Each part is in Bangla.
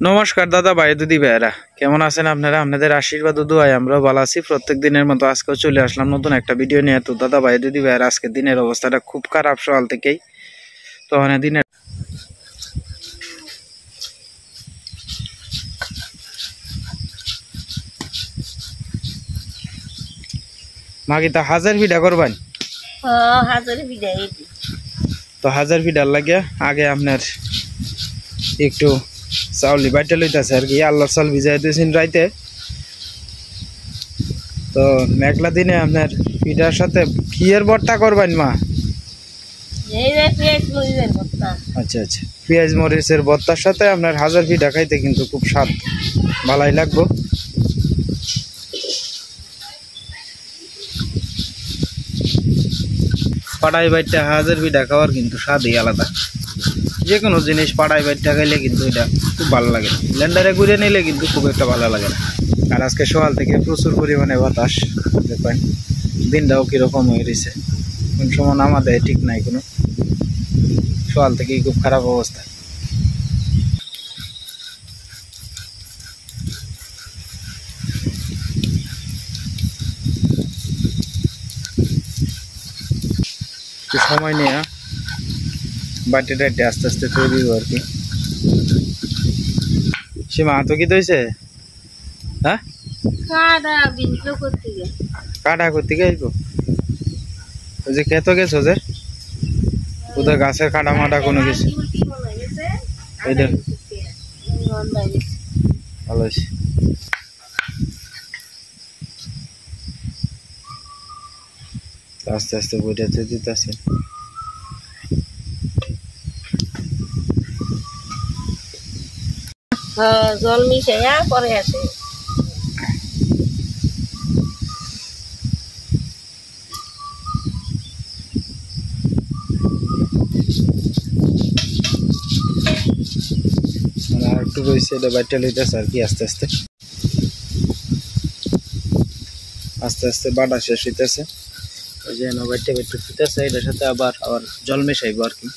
নমস্কার দাদা ভাই দিদি ভাইরা, কেমন আছেন আপনারা? আপনাদের আশীর্বাদ ও দোয়ায় আমরাও ভালো আছি। প্রত্যেক দিনের মতো আজকেও চলে আসলাম নতুন একটা ভিডিও নিয়ে। তো দাদা ভাই দিদি ভাইরা, আজকে দিনের অবস্থাটা খুব খারাপ সকাল থেকেই। তো দিনের মাগি তা হাজার ভিডা করবেন, তো হাজার ভিডার লাগে আগে আপনার একটু চাউলি বাইটা লইতেছে আর কি। আল্লাহ চাল ভিজাই দিয়েছেন রাইতে। তো মেঘলা দিনে আপনার পিঠার সাথে ঘিয়ের ভর্তা করবেন মা? আচ্ছা আচ্ছা, পেঁয়াজ মরিচের ভর্তার সাথে আপনার হাজার পিঠা খাইতে কিন্তু খুব স্বাদ, ভালোই লাগবো। পাড়াই বাইটটা হাজার পিঠা খাওয়ার কিন্তু স্বাদই আলাদা। যে কোনো জিনিস পাড়াই বাইটটা খাইলে কিন্তু এটা খুব ভালো লাগে, ব্লেন্ডারে ঘুরে নিলে কিন্তু খুব একটা ভালো লাগে না। আর আজকে সকাল থেকে প্রচুর পরিমাণে বাতাস, দেখবেন দিনটাও কীরকম হয়ে রয়েছে, কোন সময় আমাদের ঠিক নাই কোনো। সকাল থেকেই খুব খারাপ অবস্থা। একটু সময় নিয়ে বাটি টাইটে আস্তে আস্তে তৈরি আর কি। সীমা তো কি হয়েছে? হ্যাঁ, কাটা করতে গেছো? ওই যে খেতে গেছো যে ওদের গাছের কাটা মাটা কোনো কিছু ভালো হয়েছে। আস্তে আস্তে বইটাতে দিতেছে। জল মিশাইয়া পরে আসে। আর একটু রয়েছে, এটা বাইটা লইতেছে আর কি। আস্তে আস্তে আস্তে আস্তে বাটা শেষ হইতেছে। ওই যে বাইটা বাইটে ফুটেছে, এটার সাথে আবার আবার জল মেশাইব আর কি।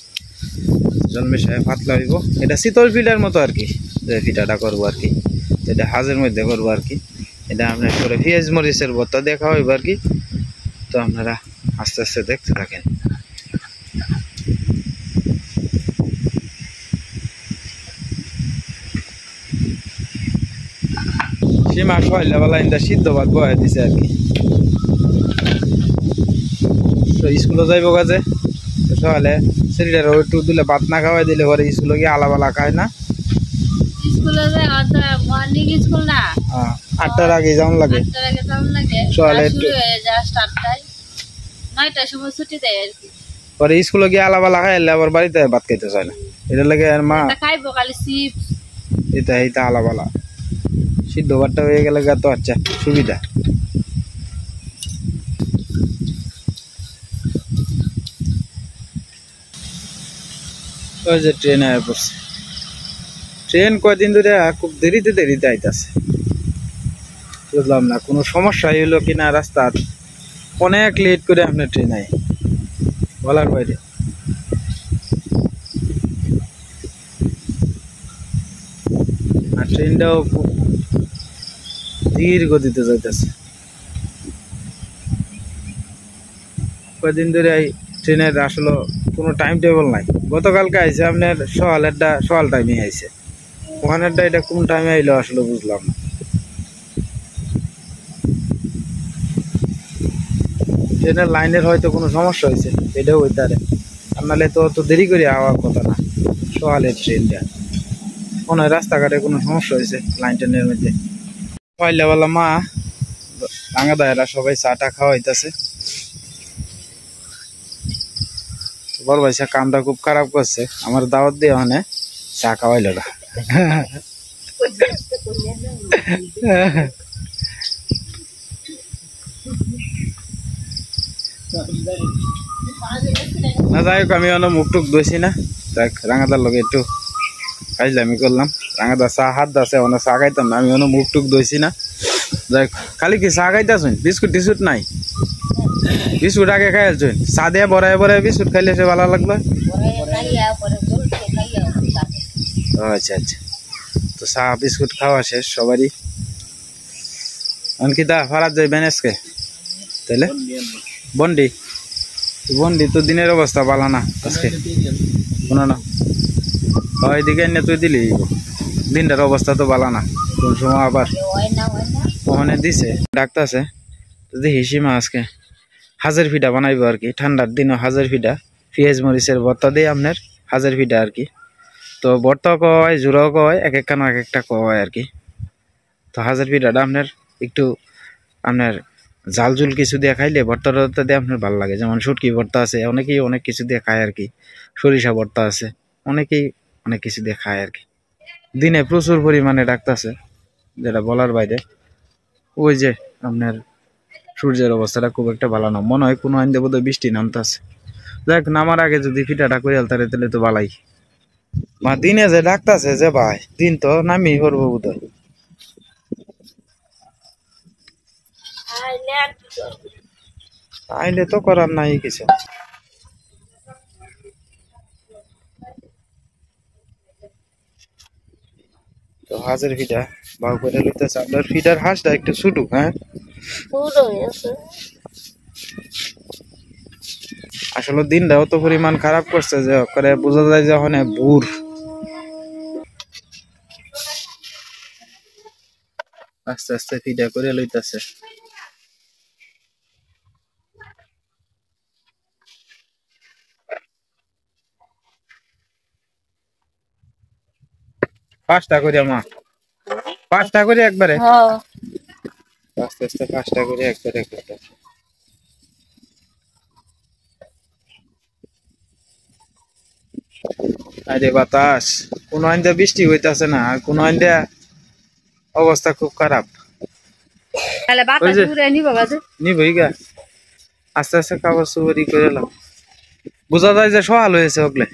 জল মেশাই পাতলা হইব। এটা শীতল পিঠার মতো আর কি, যে পিঠাটা করবো আর কি। এটা হাজের মধ্যে করবো আর কি। এটা আপনার করে পেঁয়াজ মরিচের ভর্তা দেখা হইব আর কি। তো আপনারা আস্তে আস্তে দেখতে থাকেন। সীমা সকালবেলা ইন্দা সিদ্ধ ভাত বয়া দিছে আর কি। তো স্কুলে যাইব কাজে, সকালে শরীরের একটু দিলে ভাত না খাওয়াই দিলে পরে স্কুলে গিয়ে আলাবালা খায় না। হ্যাঁ, 8টার আগে যাওয়ান লাগে। সকালে একটু পরে স্কুলে গিয়ে আলাবালা খাইলে আবার বাড়িতে ভাত খাইতে চায় না। এটা লাগে আর মা এটা এইটা আলাবালা সিদ্ধ ভাতটা হয়ে গেলে তো আচ্ছা সুবিধা। ওই যে ট্রেন আয়া পড়ছে। ট্রেন কয়দিন ধরে খুব দেরিতে দেরিতে আইতাছে, বুঝলাম না কোনো সমস্যা হইলো কিনা। রাস্তার অনেক লেট করে আপনার ট্রেন আয়, বলার বাইরে। আর ট্রেনটাও খুব ধীর গতিতে যাইতেছে। কয়দিন ধরে এই ট্রেনের আসলে কোনো টাইম টেবল নাই। গতকালকে আইসে আপনার সকাল টাইমে আইসে, ওখানেরটা এটা কোন টাইমে আইলো আসলে বুঝলাম না। ট্রেনের লাইনের হয়তো কোনো সমস্যা হয়েছে, এটাও হইতে পারে। আর নাহলে তো অত দেরি করে আওয়ার কথা না সকালের ট্রেনটা। মনে হয় রাস্তাঘাটে কোনো সমস্যা হয়েছে লাইন ট্রেনের মধ্যে। পয়লাবেলা মা রাঙা দায়েরা সবাই চাটা খাওয়া হইতেছে। বড় ভাই কামটা খুব খারাপ করছে, আমার দাওয়াত দিয়ে ওখানে চা খাওয়াইল না। না যাই হোক, আমি অনেক মুখ টুক ধুইছি না। দেখ রাঙাদার লগে একটু খাইলামি করলাম। রাঙাদা চা হাত দাসে, অনেক চা খাইতাম না। আমি অনেক মুখ টুক ধুইছি না। যাই খালি কি চা খাইতেছুন, বিস্কুট টিস্কুট নাই? বিস্কুট আগে খাইলছুন, চা দিয়ে বড়াই বড়াই বিস্কুট খাইলে সে ভালো লাগলো। আচ্ছা আচ্ছা, তো চা বিস্কুট খাওয়া শেষ সবারই। অঙ্কিতা ফারাত যাইবেন আজকে তাইলে বন্ডি বন্ডি তো দিনের অবস্থা ভালো না আজকে শোনো না ওইদিকে এনে তুই দিলি দিনটার অবস্থা তো ভালো না কোন সময় আবার ওখানে দিছে ডাক্তার আছে দেখি সীমা আজকে হাজার ফিটা বানাইবো আর কি ঠান্ডার দিনও হাজার ফিটা পেঁয়াজ মরিচের ভর্তা দিয়ে আপনার হাজার ফিটা আর কি তো ভর্তা কয় জোড়াও কয় এক একখানা এক একটা কয় আর কি তো হাজার ফিটাটা আপনার একটু আপনার জাল জুল কিছু দিয়ে খাইলে ভর্তা টর্তা দিয়ে আপনার ভালো লাগে যেমন শুটকি ভর্তা আছে অনেকেই অনেক কিছু দিয়ে খায় আর কি সরিষা ভর্তা আছে অনেকেই অনেক কিছু দিয়ে খায় আর কি দিনে প্রচুর পরিমাণে ডাকতেছে যেটা বলার বাইরে ওই যে আপনার সূর্যের অবস্থাটা খুব একটা ভালো না মনে হয় কোনো আইন বোধহয় বৃষ্টি নামতেছে দেখ নামার আগে যদি ফিটাটা করে আলতারে তাহলে তো ভালাই মা দিনে যে ডাকতেছে যে ভাই দিন তো নামি করবো বোধহয় আইলে তো করার নাই কিছু তো হাজার ফিটা ভাগ করে লইতেছে আপনার ফিটার হাঁসটা একটু ছোটো হ্যাঁ আসলে দিনটা অত পরিমাণ খারাপ করছে যে করে বোঝা যায় যে ওখানে বুর আস্তে আস্তে ফিটা করে লইতেছে পাঁচটা করে মা পাঁচটা করে একবারে আস্তে আস্তে পাঁচটা করে একবারে করতেছে আরে বাতাস কোন আইনটা বৃষ্টি হইতাছে না আর কোন আইনটা অবস্থা খুব খারাপ নিবই গা আস্তে আস্তে কাগজ চুরি করে এলাম বোঝা যায় যে সকাল হয়েছে ওগলে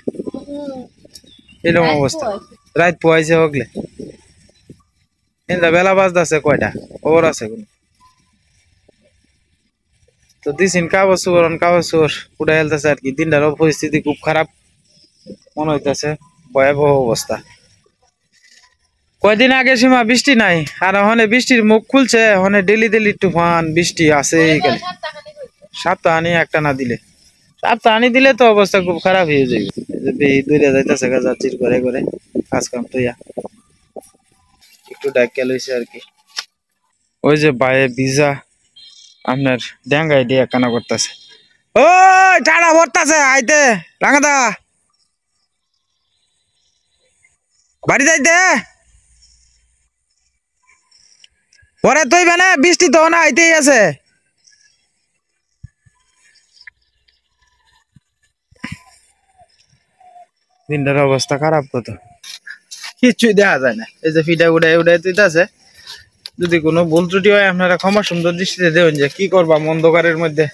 এরকম অবস্থা রাত পোয়াইছে ওগলে এনটা বেলা বাজতেছে কয়টা খবর আছে কোন তো দিছিন কাগজ চোর উঠে হেলতেছে আর কি দিনটার পরিস্থিতি খুব খারাপ মনে হইতেছে ভয়াবহ অবস্থা কয়দিন আগে সীমা বৃষ্টি নাই আর ওখানে বৃষ্টির মুখ খুলছে ওখানে ডেলি ডেলি তুফান বৃষ্টি আছে এইখানে সপ্তাহ আনি একটা না দিলে সপ্তাহ আনি দিলে তো অবস্থা খুব খারাপ হয়ে যাবে দূরে যাইতেছে যাচ্ছির ঘরে ঘরে কাজ কাম তুইয়া একটু ডাক্কা লইছে আর কি ওই যে বায়ে ভিজা আপনার ড্যাঙ্গাই দিয়ে কানা করতেছে ও টাড়া ভরতাছে আইতে রাঙাদা বাড়ি যাইতে পরে তুই মানে বৃষ্টি তো না আইতেই আছে দিনটার অবস্থা খারাপ কত কিছুই দেখা যায় না এই যে ফিটা উড়াই উড়াই তুইতাছে যদি কোনো ভুল ত্রুটি হয় আপনারা ক্ষমা সুন্দর দৃষ্টিতে দেবেন যে কি করবা অন্ধকারের মধ্যে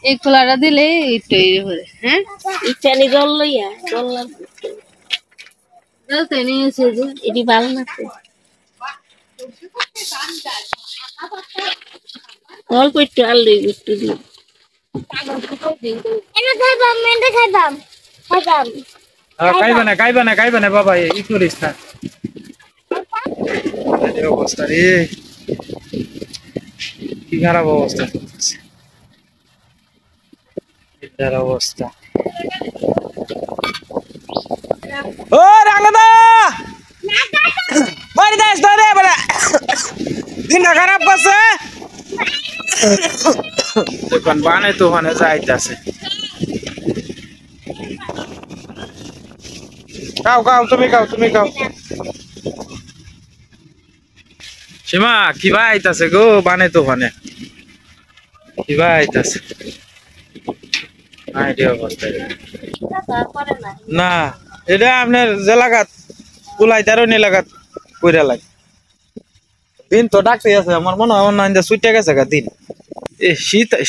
এই খোলাটা দিলে একটু হ্যাঁ ইচ্ছানি জল লইয়া জল জলতে নিয়েছে যে এটি ভালো না অল্প একটু আলু একটু দিই খাইবা না বাবা ই করিস না অবস্থা রে কি খারাপ অবস্থা অবস্থা ও রাঙ্গদা বাড়ি যাস তো রে বড়া দিনটা খারাপ করছে দোকান বানে তো ওখানে যাইতাছে খাও তুমি খাও সীমা কি ভাই আইতাছে গো বানে তো ওখানে কি ভাই আইতাছে না এটা আপনার এলাকাত কুলাইতারন এলাকাত কইরা লাগে দিন তো ডাকতে আছে আমার মনে হয় অন্য ছুটে গেছে গা দিন এ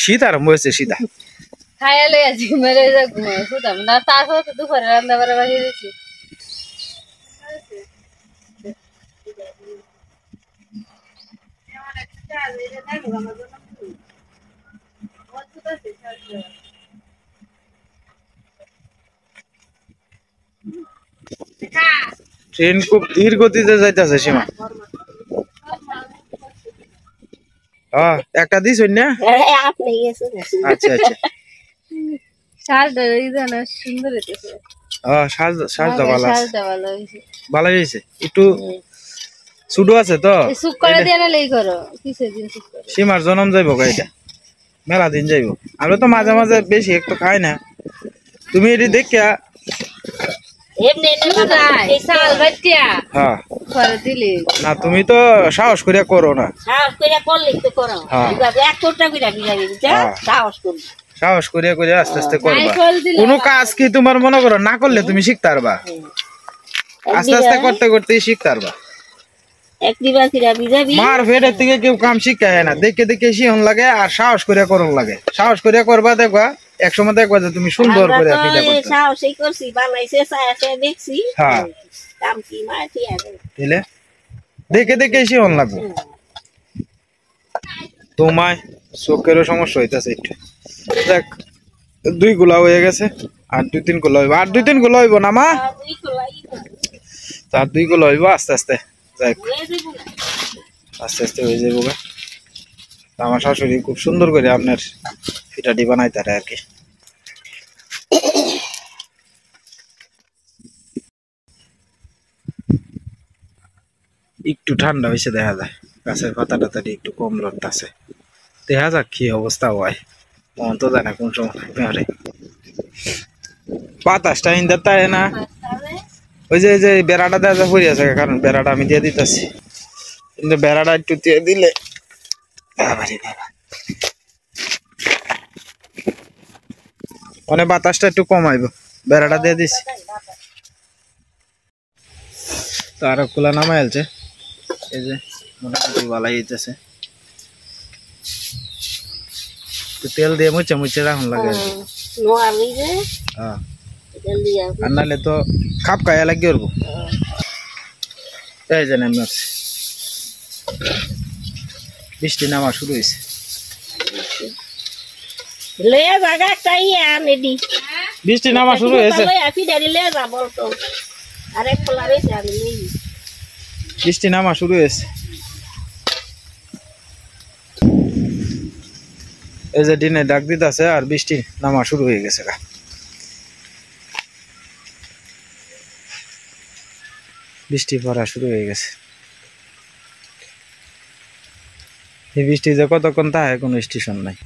শীত আরম্ভ হয়েছে শীত খাইলে আছি মেরে শুতাম না তারপর তো দুপুরে রান্না বাড়া বাড়িয়ে দিচ্ছি ট্রেন খুব ধীর গতিতে যাইতেছে সীমা। একটা দিস না? আচ্ছা আচ্ছা। শালটা এই জানা সুন্দর হইতেছে। সাজটা ভালো আছে। শালটা ভালো হইছে। ভালো হয়েছে। একটু সুডো আছে তো। সুপ করে দিয়ে না লেই করো। কিসে দিন সুপ করে? সীমার জন্ম যাইব গাইটা। মেলা দিন যাইব। আমরা তো মাঝে মাঝে বেশি একটু খাই না। তুমি এটি দেখিয়া শাল বাচ্চা হ্যাঁ করে দিলি না তুমি তো সাহস করে করো না। সাহস করে করলে তো করো। হ্যাঁ। এইভাবে এক কোটা বিরা বিরা দিতে সাহস করবি। সাহস করে করে আস্তে আস্তে করবা। নারকেল দিলে কোনো কাজ কি তোমার মনে করো না করলে তুমি শিখতে পারবা। আস্তে আস্তে করতে করতেই শিখতে পারবা। এক দিবা কিরা বিজাবি মার ফেরের থেকে কেউ কাম শিখায় না, দেখে দেখে শিহন লাগে আর সাহস করে করন লাগে। সাহস করে করবা দেখবা একসময় দেখবা যে তুমি সুন্দর করে পিঠা করতে। সাহসই করছি বানাইছে সায়াসে দেখছি। হ্যাঁ কাম কি মা ঠিক আছে দিলে দেখে দেখে শিহন লাগবে। তোমায় চোখেরও সমস্যা হইতেছে একটু। দেখ 2 গুলা হয়ে গেছে আর 2-3 গুলা হইব। আর 2-3 গুলা হইব না মা? দুই কলাই তার 2 গুলা হইব আস্তে আস্তে। যাই হয়ে যাবে না। আস্তে আস্তে হয়ে যাবো গা। আমার শাশুড়ি খুব সুন্দর করে আপনার পিঠাটি বানাইতারে আর কি। একটু ঠান্ডা হয়েছে দেখা যায়, গাছের পাতা টাতাটি একটু কম লড়তেছে। দেখা যাক কি অবস্থা হয়, মন তো জানে কোন সময় বাতাসটা ইন্দা তাই না। ওই যে বেড়াটা দেওয়া পড়ে আছে, কারণ বেড়াটা আমি দিয়ে দিতেছি, কিন্তু বেড়াটা একটু দিয়ে দিলে মানে বাতাসটা একটু কমাইব। বেড়াটা দিয়ে দিছি তো আরো খোলা নামাই আলছে। এই যে মোটামুটি ভালাই হইতেছে। তো তেল দিয়ে মুছে মুছে রাখুন লাগে। নোয়ালি যে হ্যাঁ জলদি আও। আর নাহলে তো খাপ খাইয়া লাগিয়ে উঠবো। এই যে নামি আসছে, বৃষ্টি নামা শুরু হয়েছে। লয়া জায়গা একটা ইয়ে আনে দি বৃষ্টি নামা শুরু হয়েছে, লয়া ফিডারি লয়া যা বলতো আরেক পোলা রয়েছে আমি নেই। বৃষ্টি নামা শুরু হয়েছে। এই যে দিনে ডাক দিতেছে আর বৃষ্টি নামা শুরু হয়ে গেছে গা। বৃষ্টি পড়া শুরু হয়ে গেছে। এই বৃষ্টি যে কতক্ষণ থাকে কোনো স্টেশন নাই,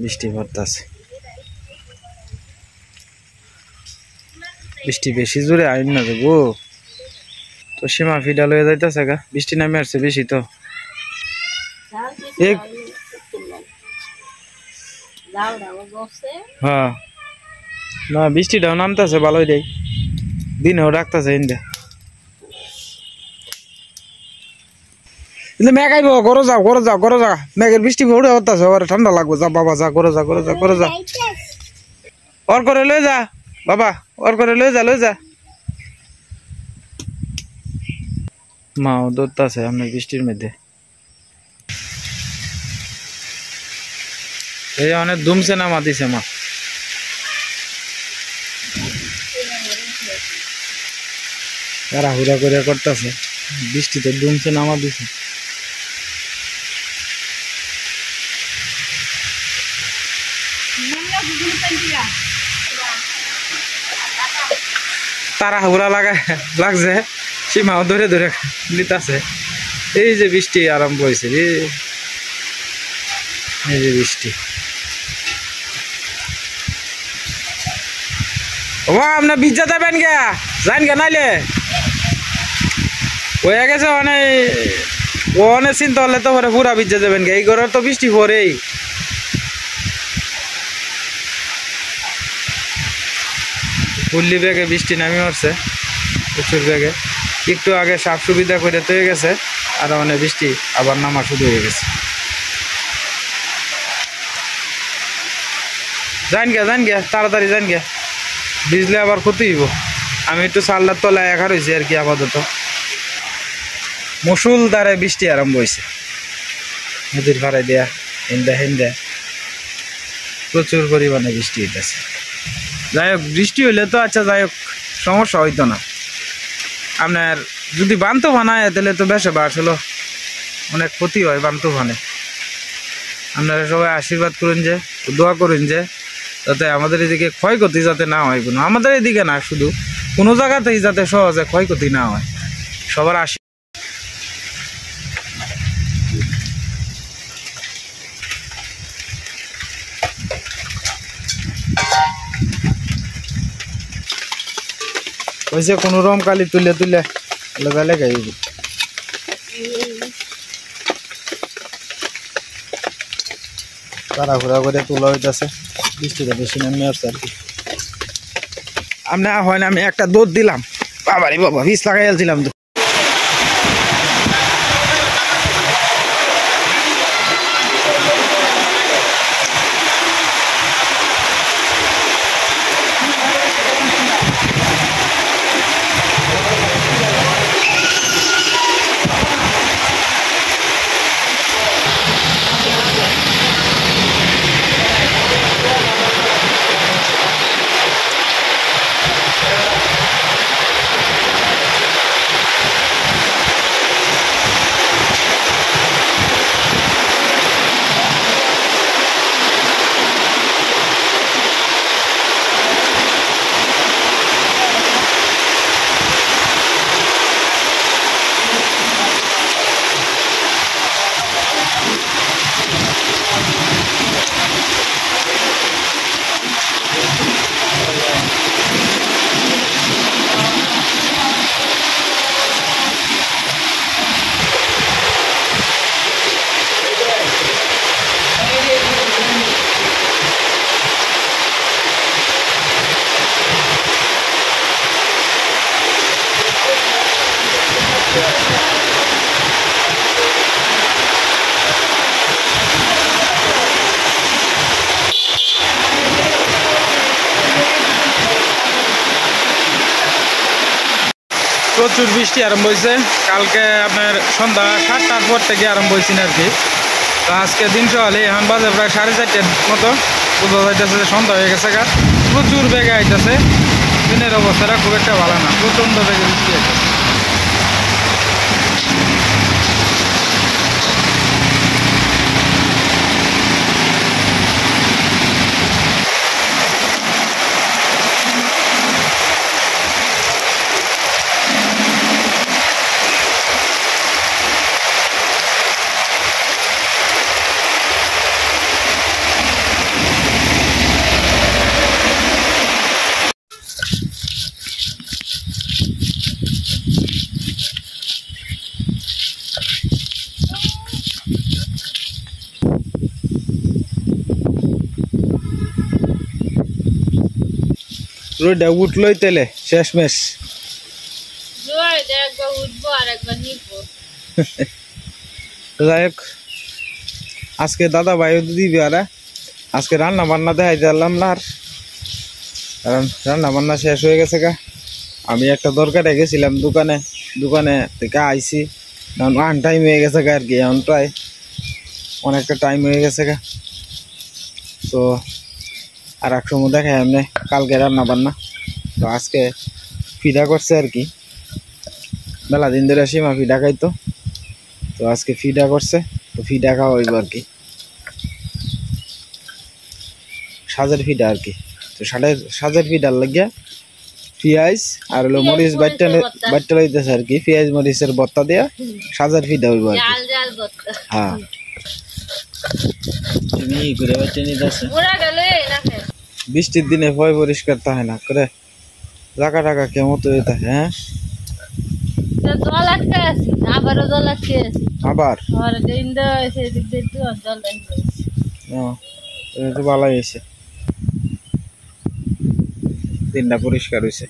বৃষ্টি পড়তেছে। বৃষ্টি বেশি জোরে আইন না গো, তো সীমা ফিডাল হয়ে যাইতেছে গা। বৃষ্টি নামে আসছে বেশি তো। হ্যাঁ না বৃষ্টিটাও নামতেছে ভালোই রে, দিনেও রাখতেছে ইন্দা। মেঘ আইব, ঘরে যাও ঘরে যাও ঘরে যা। মেঘের বৃষ্টি উড়ে হতেছে, ওরে ঠান্ডা লাগবে। যা বাবা যা, ঘরে যা ঘরে যা ঘরে যা। ওর করে লয়ে যা বাবা, ওর করে লয়ে যা লয়ে যা। মাও দৌড়তেছে আপনার বৃষ্টির মধ্যে। এই অনেক দুমছে নামা দিছে মা। তাড়াহুড়া করে করতেছে, বৃষ্টিতে দুমছে নামা দিছে। তাড়াহুড়া লাগছে, সীমাও ধরে ধরে নিতেছে। এই যে বৃষ্টি আরম্ভ হয়েছে, এই যে বৃষ্টি। ও আপনার ভিজা যাবেন গে, যান গে নাইলে হয়ে গেছে। অনেক চিন্তা হলে তো পুরা ভিজা যাবেন গে। এই ঘরের তো বৃষ্টি পরেই। ফুল্লি ব্যাগে বৃষ্টি নামি আসছে প্রচুর ব্যাগে। একটু আগে সাপ সুবিধা করে তো হয়ে গেছে, আর অনেক বৃষ্টি আবার নামা শুরু হয়ে গেছে। যান গে তাড়াতাড়ি যান গে, ভিজলে আবার ক্ষতি হইব। আমি একটু সাল্লার তলায় একা রয়েছি আর কি আপাতত। মুসুলধারে বৃষ্টি আরম্ভ হয়েছে, নদীর ভাড়াই দেয়া হিন্দা প্রচুর পরিমাণে বৃষ্টি হইতেছে। যাই হোক বৃষ্টি হইলে তো আচ্ছা যাই হোক সমস্যা হইতো না। আপনার যদি বানতো বানায় তাহলে তো বেশে বাস হলো অনেক ক্ষতি হয় বানতো বানে। আপনারা সবাই আশীর্বাদ করুন যে দোয়া করুন যে যাতে আমাদের এদিকে ক্ষয়ক্ষতি যাতে না হয়, কোনো আমাদের এদিকে না শুধু কোনো জায়গাতেই যাতে সহজে ক্ষয়ক্ষতি না হয় সবার আশীর্বাদ। হয়েছে কোনো রকম কালি তুলে তুলে লাগালে গাইব তাড়াহুড়া করে তোলা হইতেছে, বৃষ্টিটা বেশি নেমে আসছে আর কি। আপনি হয় না আমি একটা দৌড় দিলাম, বাবারে বাবা বিষ লাগাই আলছিলাম তো। প্রচুর বৃষ্টি আরম্ভ হয়েছে, কালকে আপনার সন্ধ্যা 7টার পর থেকে আরম্ভ হয়েছে আর কি। তো আজকে দিন সকালে এখন বাজে প্রায় 4:30টার মতো, বোঝা যাইতেছে যে সন্ধ্যা হয়ে গেছে। প্রচুর বেগে আইতেছে, দিনের অবস্থাটা খুব একটা ভালো না, প্রচণ্ড বেগে বৃষ্টি আইতেছে। রোডটা উঠলোই তেলে শেষমেশ। উঠবো আর একবার নিবো। যাই হোক আজকে দাদা ভাই দিবি আর আজকে রান্না বান্না দেখাই দিলাম না আর, কারণ রান্না বান্না শেষ হয়ে গেছে গা। আমি একটা দরকারে গেছিলাম দোকানে থেকে আইসি, আন টাইম হয়ে গেছে গা আর কি, এখন প্রায় অনেকটা টাইম হয়ে গেছে গা। তো আর এক সময় দেখাই এমনি কালকে রান্না বান্না। তো আজকে ফিডা করছে আর কি, মেলা দিন ধরে সীমা ফিডা খাইতো, তো আজকে ফিডা করছে, তো ফিডা খাওয়া হইব আর কি, সাজের ফিডা আর কি। তো সাজের ফিডার লাগিয়া পেঁয়াজ আর হলো মরিচ বাট্টা লইতেছে আর কি, পেঁয়াজ মরিচের ভর্তা দিয়া সাজের ফিডা হইব আর কি। হ্যাঁ তুমি ঘুরে বাচ্চা নিতেছে, বৃষ্টির দিনে ভয় পরিষ্কার থাকে না করে জায়গা টাকা কেমন তো থাকে। হ্যাঁ জল আটকে আছি, আবারও জল আটকে আছি, আবার তো ভালোই হয়েছে, দিনটা পরিষ্কার হয়েছে।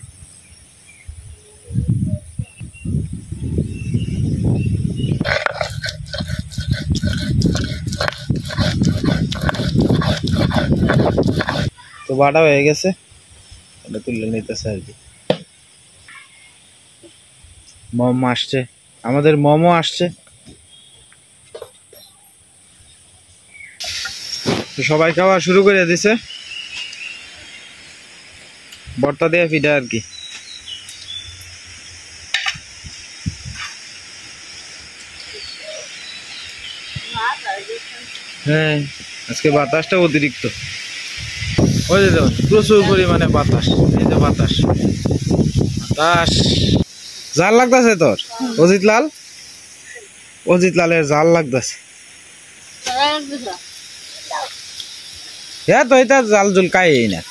তো বাটা হয়ে গেছে, এটা তুলে নিতেছে আর কি। মোমো আসছে, আমাদের মোমো আসছে। তো সবাই খাওয়া শুরু করে দিছে, ভর্তা দিয়ে পিঠা আর কি। হ্যাঁ আজকে বাতাসটা অতিরিক্ত, ওই যে দেখুন প্রচুর পরিমাণে বাতাস, এই যে বাতাস বাতাস। জাল লাগতেছে তোর অজিত লালের জাল লাগতেছে। হ্যাঁ তো এটা জাল জুল খাই না,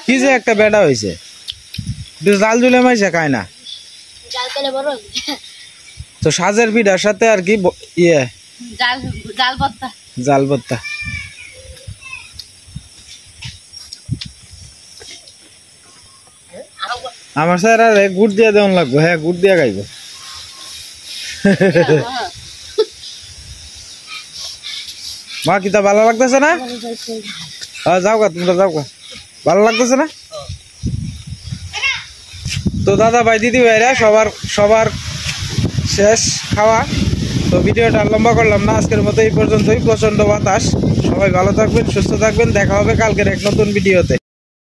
কি যে একটা বেড়া হয়েছে, জাল জুলে মাইছে খায় না। জাল তেলে বড় তো সাজের পিঠার সাথে আর কি ইয়ে জাল ভর্তা। আমার স্যার আর গুড় দিয়ে দেওয়ান লাগবো, হ্যাঁ গুড় দিয়ে খাইব। মা কিতা ভালো লাগতেছে না? যাও গা তোমরা যাও গা, ভালো লাগতেছে না? তো দাদা ভাই দিদি ভাইরা সবার শেষ খাওয়া। তো ভিডিওটা লম্বা করলাম না, আজকের মতো এই পর্যন্তই। প্রচন্ড বাতাস, সবাই ভালো থাকবেন, সুস্থ থাকবেন, দেখা হবে কালকের এক নতুন ভিডিওতে।